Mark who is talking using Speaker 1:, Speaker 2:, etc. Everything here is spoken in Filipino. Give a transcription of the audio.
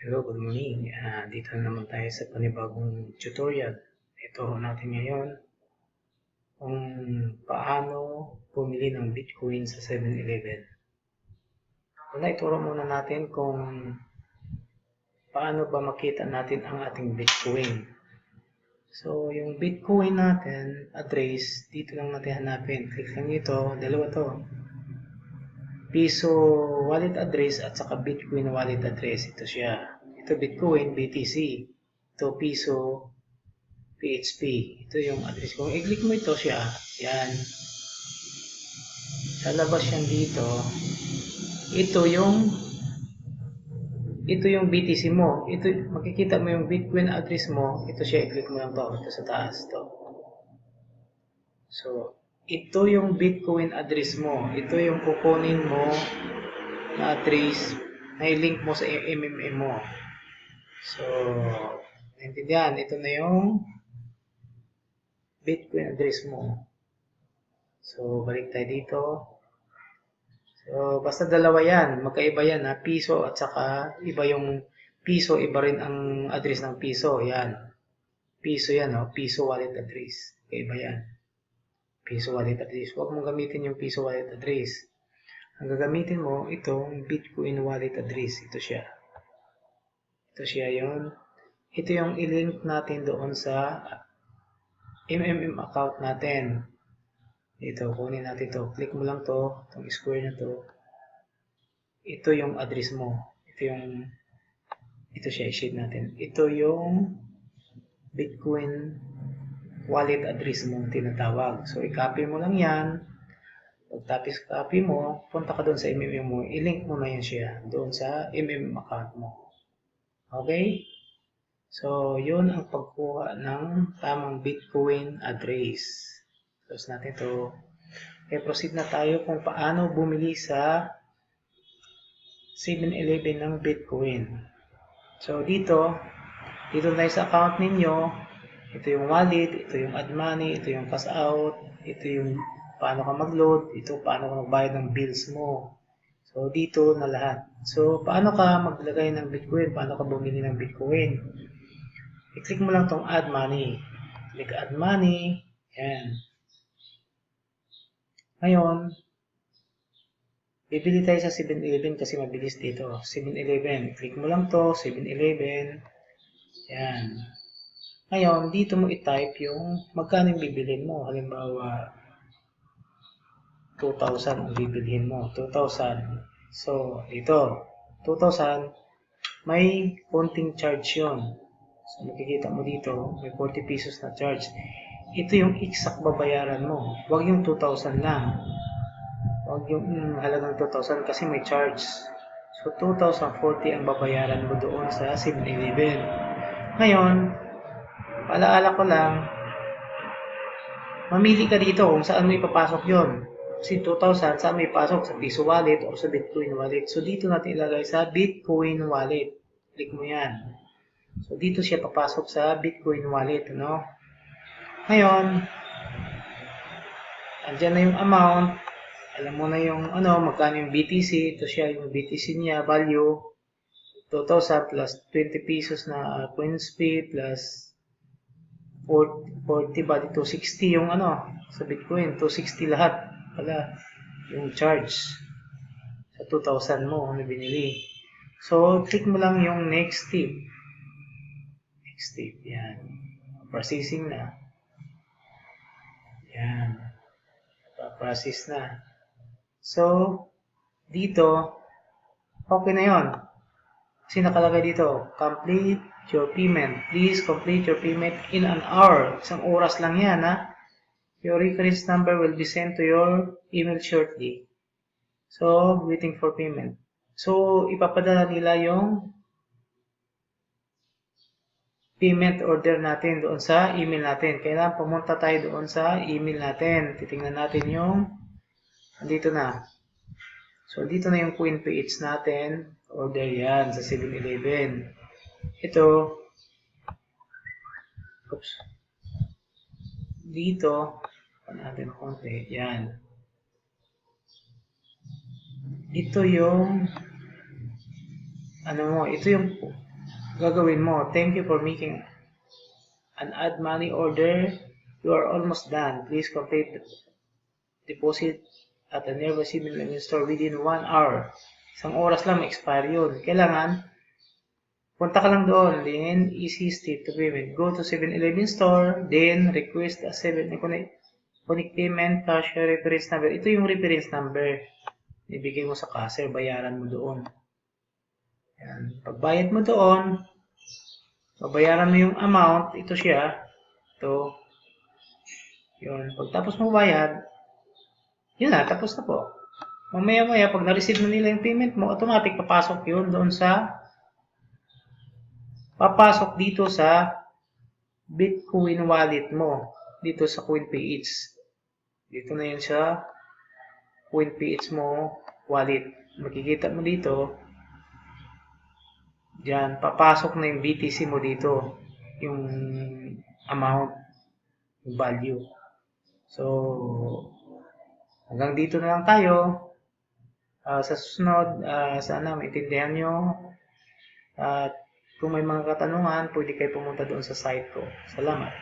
Speaker 1: Hello, good morning. Dito na naman tayo sa panibagong tutorial. Ituro natin ngayon kung paano pumili ng Bitcoin sa 7-Eleven. Una, ituro muna natin kung paano ba makita natin ang ating Bitcoin. So, yung Bitcoin natin, address, dito lang natin hanapin. Click lang dito, dalawa to. Piso wallet address at saka Bitcoin wallet address. Ito siya. Ito Bitcoin, BTC. Ito Piso, PHP. Ito yung address. Kung i-click mo ito siya, yan. Lalabas yan dito. Ito yung BTC mo. Ito, makikita mo yung Bitcoin address mo. Ito siya, i-click mo lang to. Ito sa taas to. So, ito yung Bitcoin address mo. Ito yung kukunin mo na address na i-link mo sa MMM mo. So, naintindihan. Ito na yung Bitcoin address mo. So, balik tayo dito. So, basta dalawa yan. Magkaiba yan ha. Piso at saka iba yung piso. Iba rin ang address ng piso. Yan. Piso yan. Oh. Piso wallet address. Kaiba yan. Piso wallet address. Huwag mong gamitin yung piso wallet address. Ang gagamitin mo, itong Bitcoin wallet address. Ito siya. Ito siya yun. Ito yung i-link natin doon sa MMM account natin. Dito, kunin natin to. Click mo lang to. Itong square na to. Ito yung address mo. Ito siya, i-shade natin. Ito yung Bitcoin wallet address mo tinatawag. So, i-copy mo lang yan. Pag-tapos copy mo, punta ka doon sa MMM mo. I-link mo na yan siya doon sa MMM account mo. Okay? So, yun ang pagkuha ng tamang Bitcoin address. Close natin ito. Okay, proceed na tayo kung paano bumili sa 7-Eleven ng Bitcoin. So, dito tayo sa account ninyo. Ito yung wallet, ito yung add money, ito yung cash out, ito yung paano ka mag-load, ito paano ka magbayad ng bills mo. So, dito na lahat. So, paano ka maglagay ng Bitcoin? Paano ka bumili ng Bitcoin? I-click mo lang tong add money. Click add money. Yan. Ngayon, bibili tayo sa 7-Eleven kasi mabilis dito. 7-Eleven. Click mo lang to, 7-Eleven. Yan. Ngayon, dito mo i-type yung magkano yung bibilhin mo. Halimbawa, 2,000 ang bibilhin mo. 2,000. So, ito. 2,000. May konting charge yun. So, makikita mo dito, may 40 pesos na charge. Ito yung exact babayaran mo. Huwag yung 2,000 lang. Huwag yung halagang 2,000 kasi may charge. So, 2,040 ang babayaran mo doon sa 7-Eleven. Ngayon, paalaala ko lang, mamili ka dito kung saan mo ipapasok yon. Kasi 2,000, saan mo ipasok? Sa Piso Wallet o sa Bitcoin Wallet. So, dito natin ilagay sa Bitcoin Wallet. Click mo yan. So, dito siya papasok sa Bitcoin Wallet. No? Ngayon, andyan na yung amount. Alam mo na yung magkano yung BTC. Ito siya yung BTC niya, value. 2,000 plus 20 pesos na coins fee plus 40 bali 260 yung sa Bitcoin. 260 lahat pala yung charge sa 2,000 mo na binili. So, click mo lang yung next step. Next step, yan. Processing na. Yan. Pa-process na. So, dito, okay na yon. Kasi nakalagay dito, complete your payment. Please complete your payment in an hour. Isang oras lang yan, ha? Your reference number will be sent to your email shortly. So, waiting for payment. So, ipapadala nila yung payment order natin doon sa email natin. Kailangan pumunta tayo doon sa email natin. Titingnan natin yung dito na. So, dito na yung coin page natin. Order yan sa 7-Eleven. Ito. Oops. Dito. Natin konti. Yan. Ito yung ito yung gagawin mo. Thank you for making an add money order. You are almost done. Please complete the deposit at a nearby 7-Eleven store within 1 hour. Isang oras lang, expire yun. Kailangan, punta ka lang doon, then easy state to payment. Go to 7-Eleven store, then request a 7-Connect payment, cashier reference number. Ito yung reference number. Ibigay mo sa cashier, bayaran mo doon. Yan. Pagbayad mo doon, babayaran mo yung amount, ito siya, ito, yun. Pagtapos mo bayad, yun na, tapos na po. Mamaya-maya, pag na-receive na nila yung payment mo, automatic papasok yun doon sa, papasok dito sa Bitcoin wallet mo, dito sa CoinPH. Dito na yun sa CoinPH mo wallet. Makikita mo dito, diyan, papasok na yung BTC mo dito, yung amount, yung value. So, hanggang dito na lang tayo. Sa susunod, sana maintindihan nyo. At kung may mga katanungan, pwede kayo pumunta doon sa site ko. Salamat.